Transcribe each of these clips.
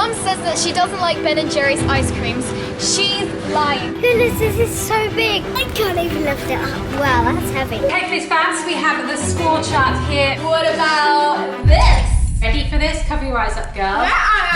Mum says that she doesn't like Ben & Jerry's ice creams. She's lying. Goodness, this is so big. I can't even lift it up. Wow, that's heavy. Okay, Fizz fans, we have the score chart here. What about this? Ready for this? Cover your eyes up, girls. Yeah, I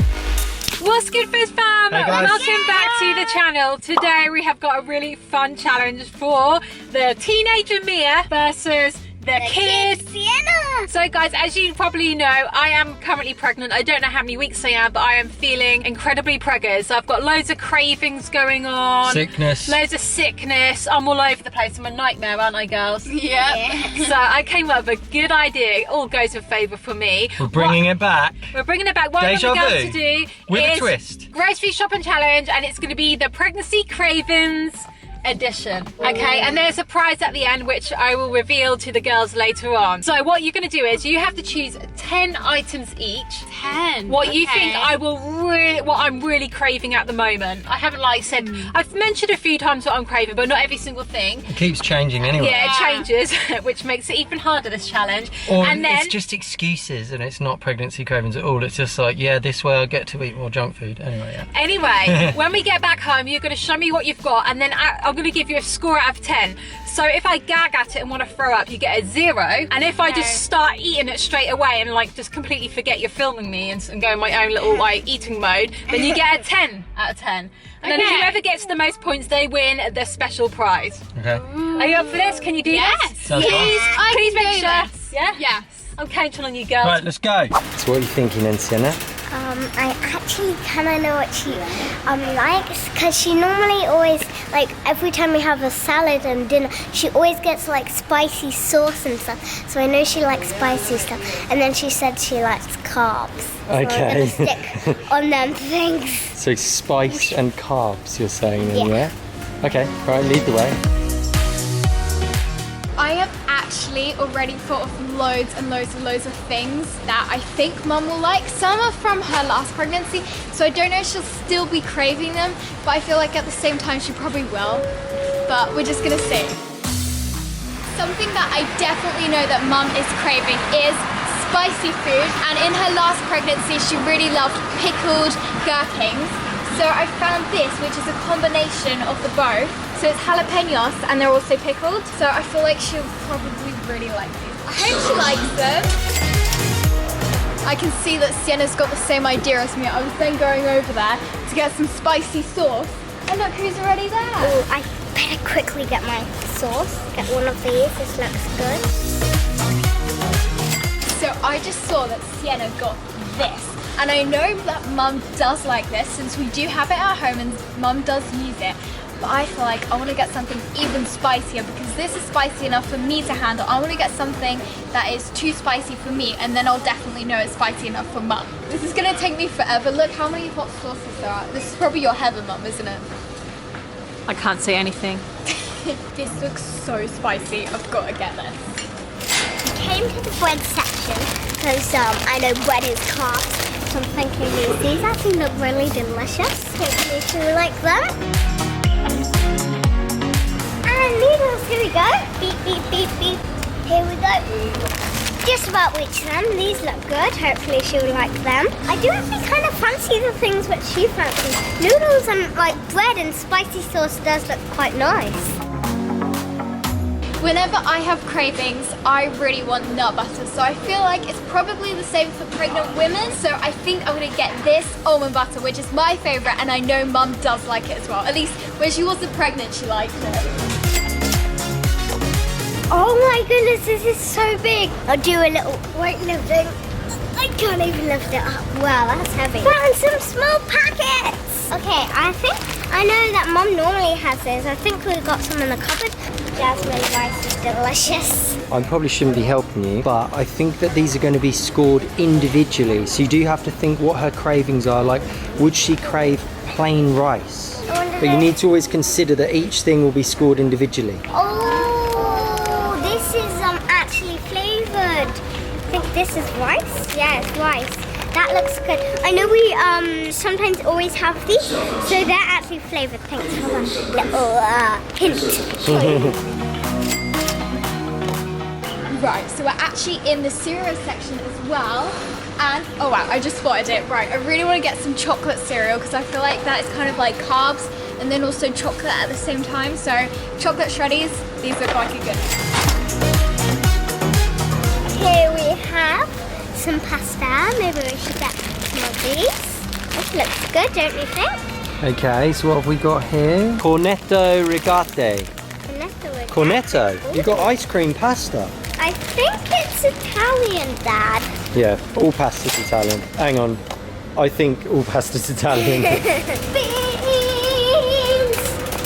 am. What's good, Fizz fam? Hey guys. Welcome back to the channel. Today we have got a really fun challenge for the teenager Mia versus the kid Sienna. So guys, as you probably know, I am currently pregnant. I don't know how many weeks I am, but I am feeling incredibly preggers. So I've got loads of cravings going on. Sickness. Loads of sickness. I'm all over the place. I'm a nightmare, aren't I, girls? Yep. So I came up with a good idea. It all goes in favour for me. We're bringing it back. We're bringing it back. What I want Deja the girls vu. to do With a is twist. grocery shopping challenge, and it's going to be the pregnancy cravings edition. Okay, and there's a prize at the end which I will reveal to the girls later on. So what you're going to do is you have to choose 10 items each. 10. What you think what I'm really craving at the moment. I haven't said I've mentioned a few times what I'm craving, but not every single thing. It keeps changing anyway. Yeah, it changes, which makes it even harder, this challenge. Or and then it's just excuses and it's not pregnancy cravings at all. It's just like, yeah, this way I get to eat more junk food. Anyway, yeah. Anyway, when we get back home, you're going to show me what you've got, and then I'm going to give you a score out of 10. So if I gag at it and want to throw up, you get a 0. And if I just start eating it straight away and just completely forget you're filming me and go in my own little eating mode, then you get a 10 out of 10. And then whoever gets the most points, they win the special prize. Okay. Are you up for this? Can you do this? Sounds fun. Please make sure. This. Yeah? Yes. I'm counting on you, girls. Right, let's go. So what are you thinking then, Sienna? I actually kind of know what she likes, because she normally always, every time we have a salad and dinner, she always gets spicy sauce and stuff. So I know she likes spicy stuff. And then she said she likes carbs. So Okay. I'm gonna stick on them things. So spice and carbs, you're saying then, Yeah. yeah? Okay, right, lead the way. I have actually already thought of loads and loads of things that I think Mum will like. Some are from her last pregnancy, so I don't know if she'll still be craving them, but I feel like at the same time she probably will. But we're just gonna see. Something that I definitely know that Mum is craving is spicy food, and in her last pregnancy she really loved pickled gherkins. So I found this, which is a combination of the both. So it's jalapenos and they're also pickled. So I feel like she'll probably really like these. I hope she likes them. I can see that Sienna's got the same idea as me. I was then going over there to get some spicy sauce. And look who's already there. Oh, I better quickly get my sauce. Get one of these. This looks good. So I just saw that Sienna got this. And I know that Mum does like this, since we do have it at home and Mum does use it. But I feel like I want to get something even spicier, because this is spicy enough for me to handle. I want to get something that is too spicy for me, and then I'll definitely know it's spicy enough for Mum. This is going to take me forever. Look how many hot sauces there are. This is probably your heaven, Mum, isn't it? I can't say anything. This looks so spicy. I've got to get this. We came to the bread section because I know bread is carbs. So I'm thinking these actually look really delicious. Hopefully she will like them. And noodles, here we go. Beep, beep, beep, beep. Here we go. Just about reached them. These look good. Hopefully she will like them. I do actually kind of fancy the things that she fancies. Noodles and bread and spicy sauce does look quite nice. Whenever I have cravings, I really want nut butter. So I feel like it's probably the same for pregnant women. So I think I'm gonna get this almond butter, which is my favorite, and I know Mum does like it as well. At least when she wasn't pregnant, she liked it. Oh my goodness, this is so big. I'll do a little weightlifting. I can't even lift it up. Wow, that's heavy. Found some small packets. Okay, I think I know that Mum normally has this. I think we've got some in the cupboard. Jasmine rice is delicious. I probably shouldn't be helping you, but I think that these are going to be scored individually. So you do have to think what her cravings are. Would she crave plain rice? But you need to always consider that each thing will be scored individually. Oh, this is actually flavored. I think this is rice. Yeah, it's rice. That looks good. I know we sometimes always have these, so they're actually flavored. Thanks for that little hint. Right, so we're actually in the cereal section as well. And, oh wow, I just spotted it. Right, I really want to get some chocolate cereal because I feel like that is kind of like carbs and then also chocolate at the same time. So chocolate shreddies, these look like a good. Here we have some pasta. Maybe we should get some of these. This looks good, don't you think? Okay, so what have we got here? Cornetto rigate. Cornetto? You got ice cream pasta. I think it's Italian, Dad. Yeah, all pasta's Italian. Hang on. I think all pasta's Italian. Beans!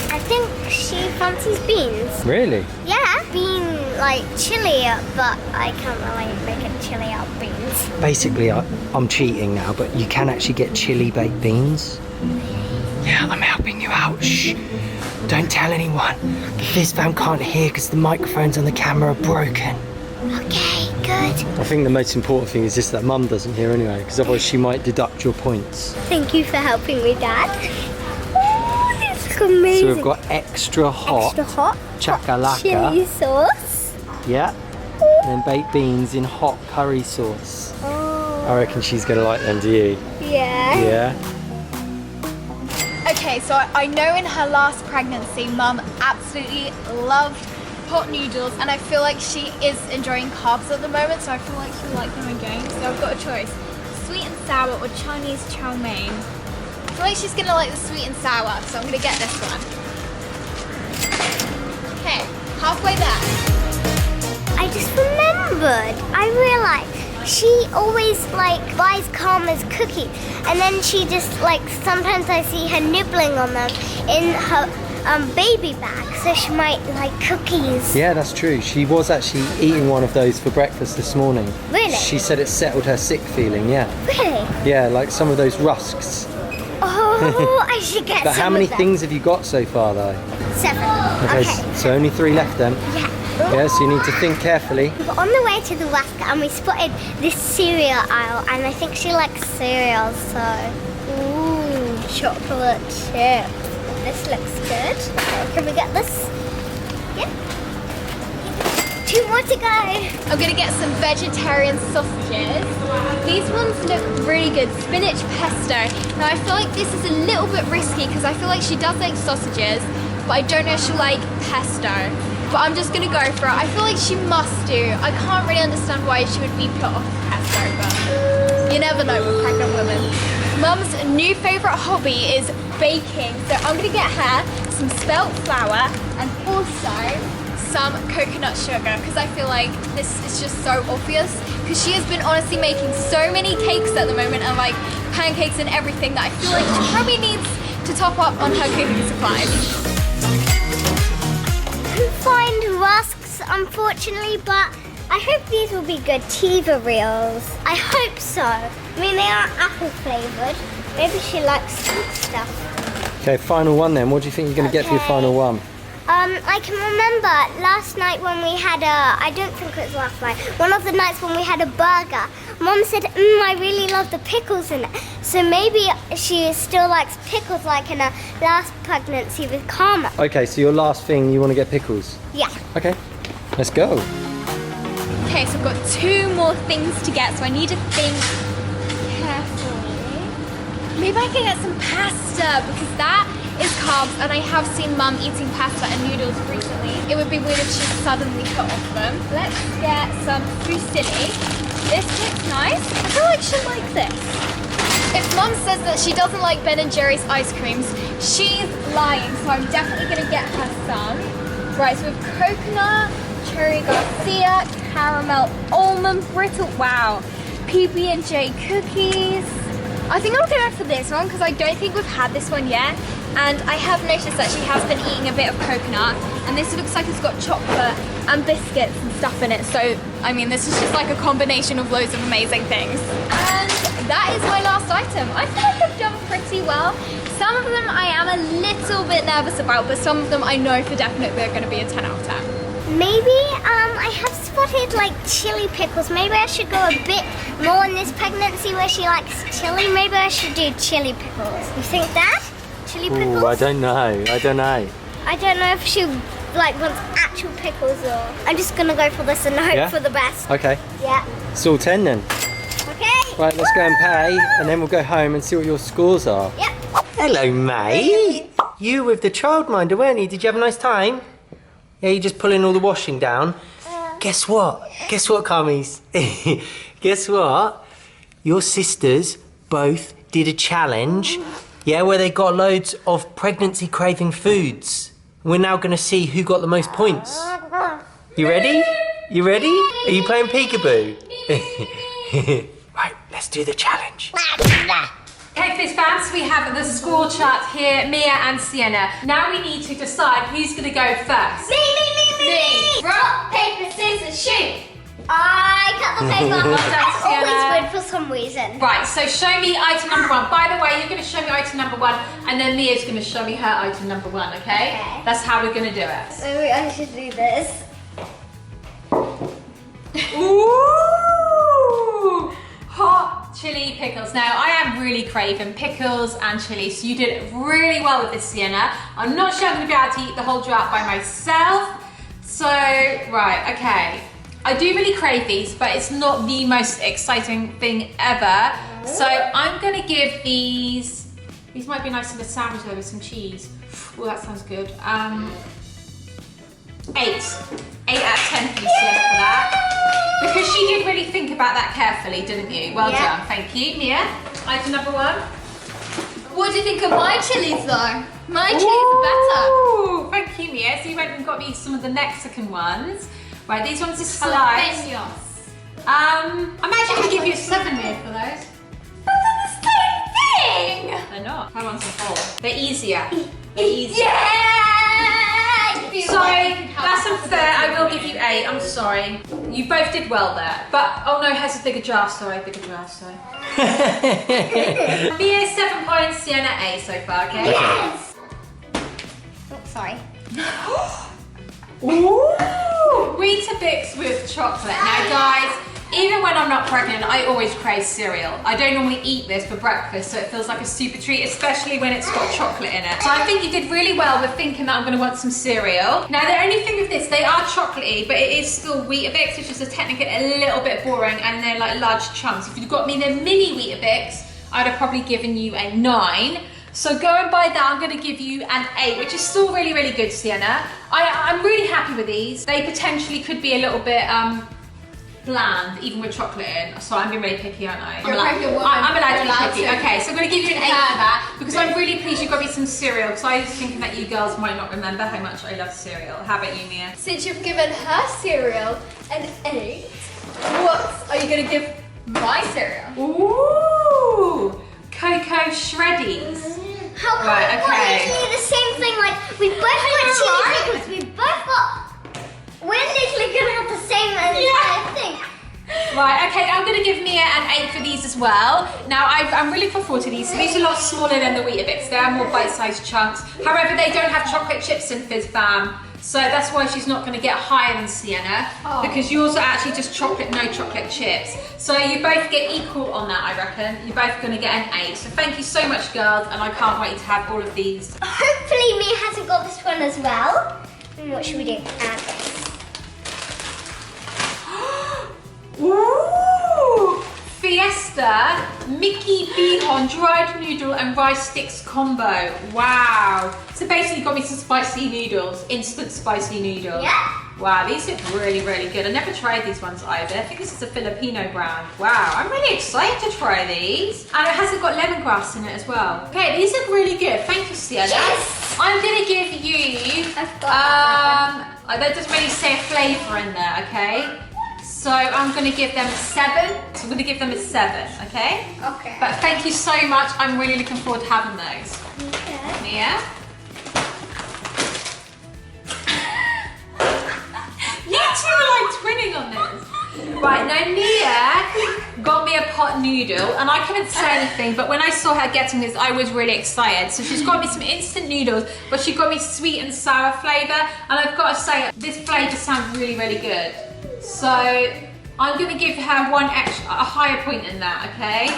I think she fancies beans. Really? Yeah, bean like chili, but I can't really make it chili out of beans. Basically, I'm cheating now, but you can actually get chili baked beans. Yeah, I'm helping you out. Shh. Don't tell anyone. The Fizz fam can't hear because the microphones on the camera are broken. Okay, good. I think the most important thing is just that Mum doesn't hear anyway, because otherwise she might deduct your points. Thank you for helping me, Dad. Oh, this looks amazing. So we've got extra hot chakalaka. Chili sauce. Yeah. And then baked beans in hot curry sauce. Oh. I reckon she's going to like them, do you? Yeah. Yeah. Okay, so I know in her last pregnancy, Mum absolutely loved pot noodles, and I feel like she is enjoying carbs at the moment, so I feel like she'll like them again. So I've got a choice: sweet and sour or Chinese chow mein. I feel like she's gonna like the sweet and sour, so I'm gonna get this one. Okay, halfway there. I just remembered. I realized she always like buys Karma's cookies, and then she just like sometimes I see her nibbling on them in her baby bag, so she might like cookies. Yeah, that's true. She was actually eating one of those for breakfast this morning. Really? She said it settled her sick feeling, yeah. Really? Yeah, like some of those rusks. Oh, I should get But some how many of them. things have you got so far though? 7. Okay, so only 3 left then. Yeah. Yeah, so you need to think carefully. We were on the way to the Waska and we spotted this cereal aisle, and I think she likes cereals, so. Ooh, chocolate chip. This looks good. Okay, can we get this? Yeah. 2 more to go. I'm gonna get some vegetarian sausages. These ones look really good. Spinach pesto. Now I feel like this is a little bit risky because I feel like she does like sausages, but I don't know if she'll like pesto. But I'm just gonna go for it. I feel like she must do. I can't really understand why she would be put off pesto, but you never know with pregnant women. Mum's new favourite hobby is baking, so I'm gonna get her some spelt flour and also some coconut sugar, because I feel like this is just so obvious, because she has been honestly making so many cakes at the moment and like pancakes and everything that I feel like she probably needs to top up on her cooking supplies. Find rusks, unfortunately, but I hope these will be good Tiva reels. I hope so. I mean, they are apple flavoured. Maybe she likes sweet stuff. Okay, final one then. What do you think you're going to get for your final one? I can remember last night when we had I don't think it was last night, one of the nights when we had a burger, Mum said, I really love the pickles in it. So maybe she still likes pickles like in her last pregnancy with Karma. Okay, so your last thing, you want to get pickles? Yeah. Okay, let's go. Okay, so I've got 2 more things to get, so I need to think carefully. Maybe I can get some pasta, because that is carbs, and I have seen Mum eating pasta and noodles recently. It would be weird if she suddenly cut off them. Let's get some fusilli. This looks nice. I feel like she'll like this. If Mum says that she doesn't like Ben & Jerry's ice creams, she's lying, so I'm definitely going to get her some. Right, so we have coconut, cherry Garcia, caramel, almond brittle, wow, PB&J cookies. I think I'm going to go for this one because I don't think we've had this one yet. And I have noticed that she has been eating a bit of coconut, and this looks like it's got chocolate and biscuits and stuff in it. So, I mean, this is just like a combination of loads of amazing things. And that is my last item. I feel like I've done pretty well. Some of them I am a little bit nervous about, but some of them I know for definite they're going to be a 10 out of 10. Maybe I have spotted like chili pickles. Maybe I should go a bit more in this pregnancy where she likes chili. Maybe I should do chili pickles. You think that? Chili pickles? Ooh, I don't know. I don't know. I don't know if she like wants actual pickles or. I'm just gonna go for this and hope for the best. Okay. Yeah. It's all 10 then. Okay. Right, let's go and pay, and then we'll go home and see what your scores are. Yep. Hello, mate. You with the childminder, weren't you? Did you have a nice time? Yeah, you're just pulling all the washing down. Guess what? Guess what, Carmies? Guess what? Your sisters both did a challenge, yeah, where they got loads of pregnancy craving foods. We're now going to see who got the most points. You ready? You ready? Are you playing peekaboo? Right, let's do the challenge. Okay, Fizz fans, we have the score chart here, Mia and Sienna. Now we need to decide who's going to go first. Me. Rock, paper, scissors, shoot. I cut the paper. Well done, Sienna. Always win for some reason. Right, so show me item number 1. By the way, you're going to show me item number 1, and then Mia's going to show me her item number 1, okay? Okay. That's how we're going to do it. Maybe I should do this. Ooh! Hot chili pickles. Now, I am really craving pickles and chili, so you did really well with this, Sienna. I'm not sure I'm going to be able to eat the whole jar by myself. So, right, okay. I do really crave these, but it's not the most exciting thing ever. So I'm going to give these might be nice in a sandwich though with some cheese. Oh, that sounds good. 8. 8 out of 10 for you, Sienna, for that. Because she did really think about that carefully, didn't you? Well done, thank you. Mia, item number 1. What do you think of my chilies though? My chilies are better. Ooh, thank you, Mia. So you went and got me some of the Mexican ones. Right, these ones are sliced. I'm actually going to give you a 7 Mia for those. But they're the same thing. They're not. My ones are 4. They're easier. They're easier. Yeah. Sorry, that's unfair. I will give you 8. I'm sorry. You both did well there. But, oh no, has a bigger jar. Sorry, bigger jar. Sorry. Mia 7 points, Sienna 8 so far, okay? Yes. Oh, sorry. Ooh! Weetabix with chocolate. Now, guys, even when I'm not pregnant, I always crave cereal. I don't normally eat this for breakfast, so it feels like a super treat, especially when it's got chocolate in it. So I think you did really well with thinking that I'm going to want some cereal. Now, the only thing with this, they are chocolatey, but it is still Weetabix, which is technically a little bit boring, and they're like large chunks. If you'd got me the mini Weetabix, I'd have probably given you a 9. So going by that, I'm going to give you an 8, which is still really, really good, Sienna. I'm really happy with these. They potentially could be a little bit bland, even with chocolate in. So I'm being really picky, aren't I? I'm allowed to be picky. Okay, so I'm going to give you an 8 for that, because I'm really pleased you got me some cereal, because I was thinking that you girls might not remember how much I love cereal. How about you, Mia? Since you've given her cereal an 8, what are you going to give my cereal? Ooh! Cocoa Shreddies. How come Right, we okay. literally the same thing? Like we both got chili pickles. We both got. We're literally gonna have the same entire thing. Right, okay, I'm going to give Mia an 8 for these as well. Now, I'm really looking forward to these. So these are a lot smaller than the Weetabix. They are more bite-sized chunks. However, they don't have chocolate chips in Fizz fam. So that's why she's not going to get higher than Sienna, because yours are actually just chocolate, no chocolate chips. So you both get equal on that, I reckon. You're both going to get an 8. So thank you so much, girls, and I can't wait to have all of these. Hopefully, Mia hasn't got this one as well. And what should we do? Add this. Ooh! Fiesta Mickey Bihon dried noodle and rice sticks combo. Wow. So basically you got me some spicy noodles, instant spicy noodles. Yeah. Wow, these look really, really good. I never tried these ones either. I think this is a Filipino brand. Wow, I'm really excited to try these. And it hasn't got lemongrass in it as well. Okay, these look really good. Thank you, Sienna. Yes. I'm gonna give you, that doesn't really say a flavour in there, okay? So I'm going to give them a 7. So I'm going to give them a 7, okay? Okay. But thank you so much. I'm really looking forward to having those. Okay. Mia? You two are like twinning on this. Right, now Mia got me a pot noodle and I couldn't say anything, but when I saw her getting this, I was really excited. So she's got me some instant noodles, but she got me sweet and sour flavour. And I've got to say, this flavour sounds really, really good. So I'm going to give her a higher point in that, okay?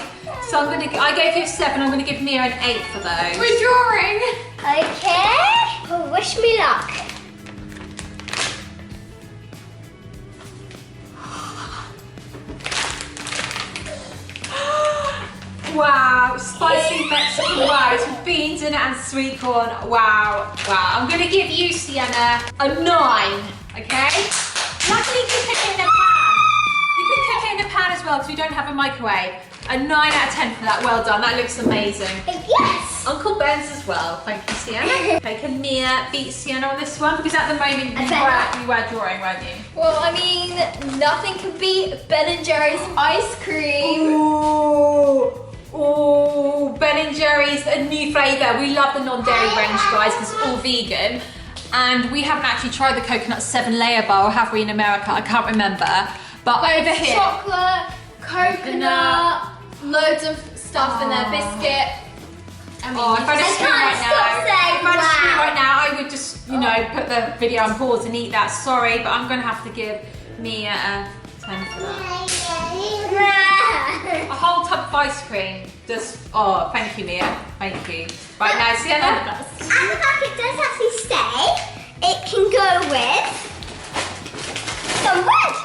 So I gave you a 7, I'm going to give Mia an 8 for those. We're drawing. Okay. Well, wish me luck. Wow, spicy Mexican rice with beans in it and sweet corn. Wow, wow. I'm gonna give you, Sienna, a 9, okay? Luckily you can cook it in a pan. You can cook it in a pan as well because we don't have a microwave. A 9 out of 10 for that, well done, that looks amazing. Yes! Uncle Ben's as well, thank you, Sienna. Okay, can Mia beat Sienna on this one? Because at the moment you were drawing, weren't you? Well, I mean, nothing can beat Ben & Jerry's ice cream. Ooh, Ben & Jerry's, a new flavour. We love the non-dairy range, guys, because it's all vegan. And we haven't actually tried the coconut 7-layer bar, or have we in America? I can't remember. But over here. Chocolate, coconut, loads of stuff in there, biscuit. I mean, if I just scream right now, I would just, you know, put the video on pause and eat that. Sorry, but I'm going to have to give Mia a 10 for that. A whole tub of ice cream. Just, oh, thank you, Mia. Thank you. Right now, Sienna. And the packet does actually stay. It can go with some bread.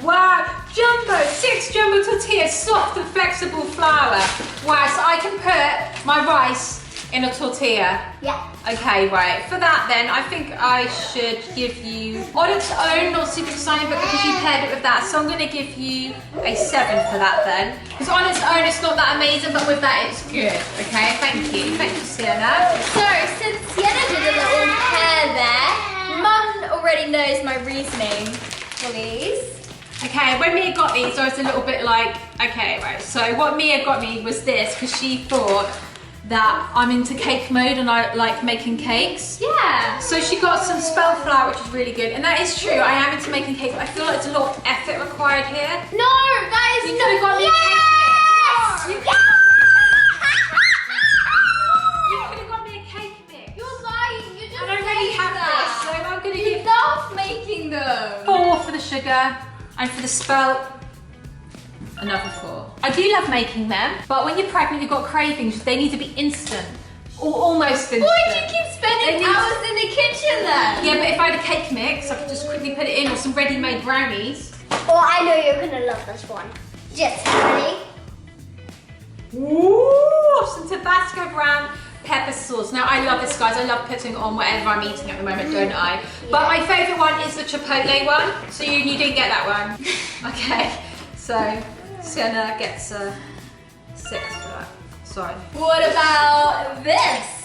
Wow, jumbo, 6 jumbo tortillas, soft and flexible flour. Wow, so I can put my rice in a tortilla. Yeah. Okay, right. For that then, I think I should give you, on its own, not super exciting, but because you paired it with that, so I'm going to give you a 7 for that then. Because on its own, it's not that amazing, but with that, it's good. Okay, thank you. Thank you, Sienna. So, since Sienna did a little pair there, Mum already knows my reasoning for these. Okay, when Mia got these, I was a little bit like, okay, right. So what Mia got me was this, because she thought that I'm into cake mode and I like making cakes. Yeah. So she got some spelt flour, which is really good. And that is true, I am into making cakes, but I feel like there's a lot of effort required here. No, that is You could have got me a cake mix. You could have got me a cake mix. You're lying. You just I don't really have this, so I'm going to You give love making them. 4 for the sugar, and for the spelt, another 4. I do love making them, but when you're pregnant, you've got cravings. They need to be instant, or almost instant. Why do you keep spending hours in the kitchen then? Yeah, but if I had a cake mix, I could just quickly put it in, or some ready-made brownies. Oh, I know you're gonna love this one. Just ready? Ooh, some Tabasco brown pepper sauce. Now, I love this, guys. I love putting on whatever I'm eating at the moment, don't I? But my favourite one is the Chipotle one. So you didn't get that one. Okay, so Sienna gets a 6 for that. Sorry. What about this?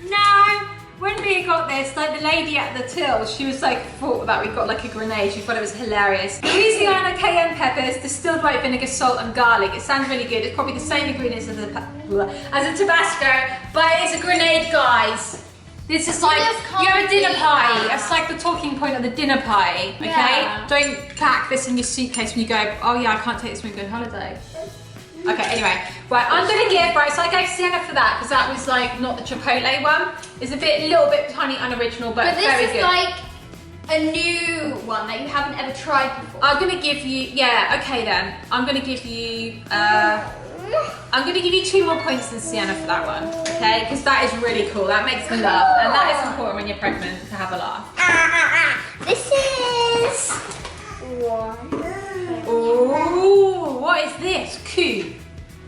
Now, when we got this, like the lady at the till, she was like, thought that we got like a grenade. She thought it was hilarious. Louisiana cayenne peppers, distilled white vinegar, salt and garlic. It sounds really good. It's probably the same ingredients as a Tabasco, but it's a grenade, guys. This is like, you have a dinner party. That's like the talking point of the dinner party, okay? Yeah. Don't pack this in your suitcase when you go, oh yeah, I can't take this when we go on holiday. Okay, anyway, right, I'm gonna give, right, so I gave Sienna for that, because that was like, not the Chipotle one. It's a little bit tiny, unoriginal, but very good. But this is like a new one that you haven't ever tried before. I'm gonna give you, yeah, okay then. I'm gonna give you 2 more points than Sienna for that one, okay? Because that is really cool, that makes me laugh, and that is important when you're pregnant, to have a laugh. This is one. Ooh, what is this? Coup.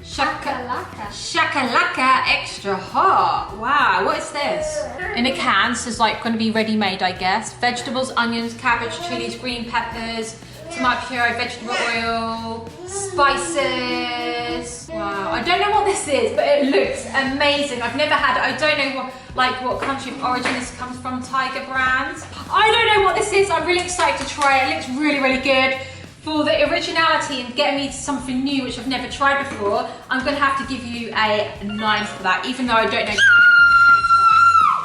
Shakalaka. Shakalaka extra hot. Wow, what is this? In a can, so it's like going to be ready-made, I guess. Vegetables, onions, cabbage, chilies, green peppers, tomato puree, vegetable oil, spices. Wow, I don't know what this is, but it looks amazing. I've never had it. I don't know what country of origin this comes from, Tiger brands. I don't know what this is. I'm really excited to try it. It looks really, really good. For the originality and getting me to something new, which I've never tried before, I'm going to have to give you a 9 for that, even though I don't know.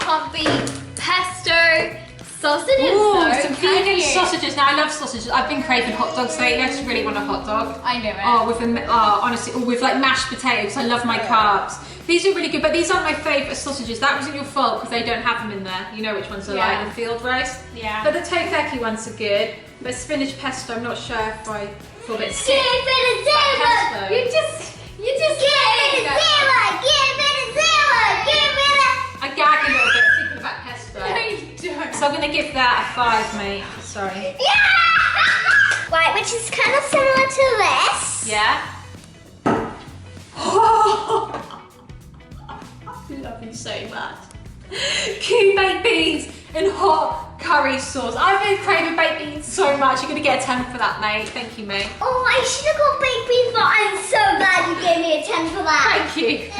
Can't beat pesto sausages. Ooh, though, some can vegan you? sausages. Now I love sausages. I've been craving hot dogs lately. I just really want a hot dog. I know it. Oh, honestly, with like mashed potatoes. I love my carbs. These are really good, but these aren't my favourite sausages. That wasn't your fault because they don't have them in there. You know which ones are like the field roast. Yeah. But the tofeki ones are good. But spinach pesto, I'm not sure if I feel a bit sick. Give it a zero. You just Give it a zero. Give it a zero. Give it a. I gag a little bit thinking about pesto. No, you don't. So I'm going to give that a 5, mate. Sorry. Yeah! which is kind of similar to this. Yeah. Oh, I love you so much. Cute baked beans and hot curry sauce. I've been craving baked beans so much. You're gonna get a 10 for that, mate. Thank you, mate. Oh, I should have got baked beans, but I'm so glad you gave me a 10 for that. Thank you.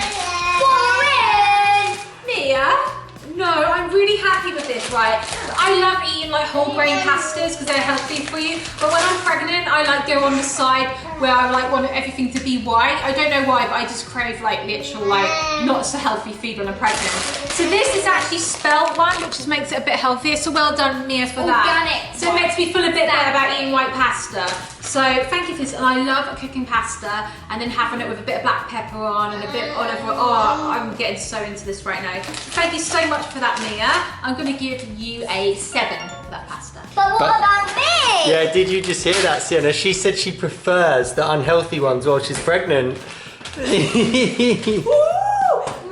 For Mia? No, I'm really happy with this, right? I love eating like whole grain pastas because they're healthy for you. But when I'm pregnant, I like go on the side where I like want everything to be white. I don't know why, but I just crave like literal like not so healthy food when I'm pregnant. So this is actually spelt one, which just makes it a bit healthier. So well done, Mia, for that. Organic. So it makes me feel a bit better about eating white pasta. So thank you for this, and I love cooking pasta and then having it with a bit of black pepper on and a bit of olive oil. Oh, I'm getting so into this right now. Thank you so much for that, Mia. I'm going to give you a 7 for that pasta. But what about me? Yeah, did you just hear that, Sienna? She said she prefers the unhealthy ones while she's pregnant. Ooh,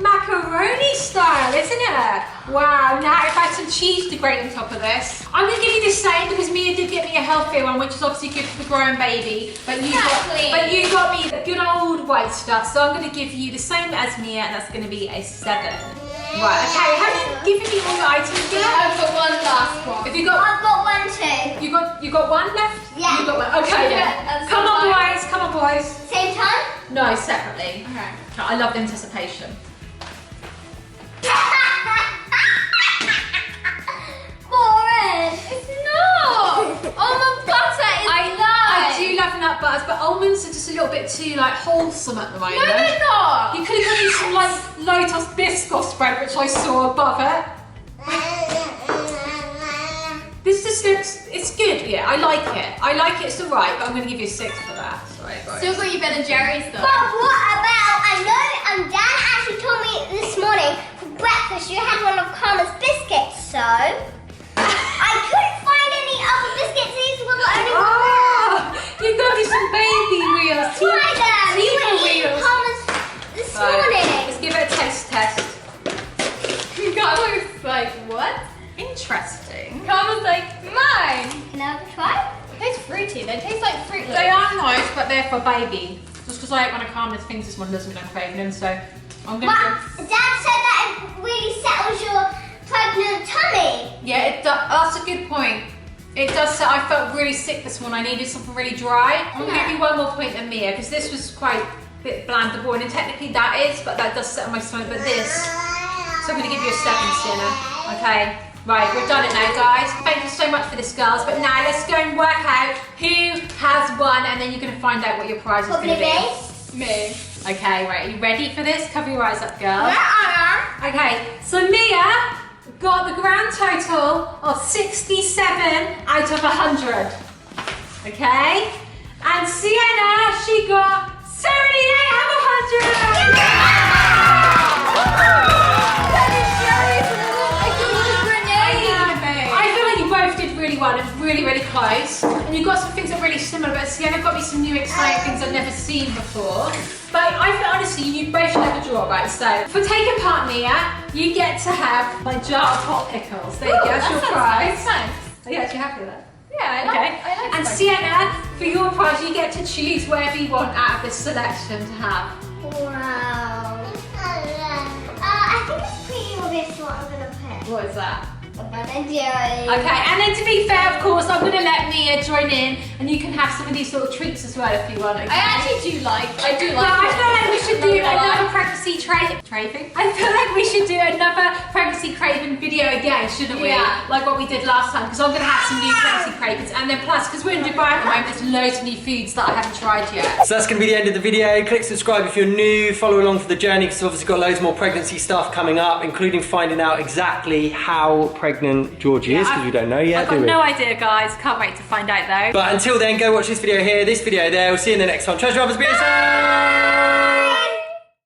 macaroni style, isn't it? Wow, now if I had some cheese to grate on top of this. I'm going to give you the same because Mia did get me a healthier one, which is obviously good for the growing baby. But you got me the good old white stuff, so I'm going to give you the same as Mia, and that's going to be a 7. Right, okay, have you given me all your items yet? I've got one last one. Have you got? I've got one too. You got one left? Yeah. You got one. Okay then. Come on, boys. Come on, boys. Same time? No, separately. Okay. I love the anticipation. Boring. It's not. Almond butter is I do love nut butters, but almonds are just a little bit too like wholesome at the moment. No, they're not. You could have got me some like Lotus biscoff spread, which I saw above it. This just looks, it's good, yeah, I like it, it's alright, but I'm going to give you a 6 for that. Sorry, guys. Still got your Ben and Jerry's though. But what about, I know Dan actually told me this morning for breakfast you had one of Karma's biscuits, so I couldn't find any other biscuits, these were the only ones. You got me some baby wheels. Try them, you Tina were eating wheels. Karma's this morning. Let's give it a taste test. Karma was like, what? Interesting. Karma's like, mine. Can I have a try? They taste fruity. They taste like Fruit Loops. They are nice, but they're for baby. Just because I ate one of Karma's things this one doesn't mean I'm craving them, so I'm going But Dad said that it really settles your pregnant tummy. Yeah, it does. That's a good point. It does say I felt really sick this morning. I needed something really dry. I'm going to give you one more point than Mia, because this was quite a bit bland and boring, and technically that is, but that does settle my stomach, but this. So I'm going to give you a 7, Sienna. Okay. Right, we've done it now, guys. Thank you so much for this, girls. But now let's go and work out who has won, and then you're going to find out what your prize is going to be. Me. Okay, right. Are you ready for this? Cover your eyes up, girls. Yeah. Okay, so Mia got the grand total of 67 out of 100. Okay? And Sienna, she got 78 out of 100. Well, it was really, really close. And you got some things that are really similar, but Sienna got me some new exciting things I've never seen before. But I feel honestly, you both should have a draw, right? So, for taking part, Mia, you get to have my jar of hot pickles. There you go, that's your prize. Nice. Are you actually happy with that? Yeah, I like And spicy. Sienna, for your prize, you get to choose whatever you want out of this selection to have. Wow. I think it's pretty obvious what I'm gonna pick. What is that? Ben and Jerry's. Okay, and then to be fair, of course, I'm going to let Mia join in, and you can have some of these little treats as well if you want. Okay? I actually do like. But I feel like we should do another pregnancy craving. I feel like we should do another pregnancy craving video again, shouldn't we? Yeah. Like what we did last time, because I'm going to have some new pregnancy cravings, and then plus, because we're in Dubai at the moment, there's loads of new foods that I haven't tried yet. So that's going to be the end of the video. Click subscribe if you're new. Follow along for the journey, because we've obviously got loads more pregnancy stuff coming up, including finding out exactly how pregnant Georgie is, because we don't know yet, I've got no idea, guys. Can't wait to find out though. But until then, go watch this video here, this video there. We'll see you in the next one. Treasure Lovers, be yourself!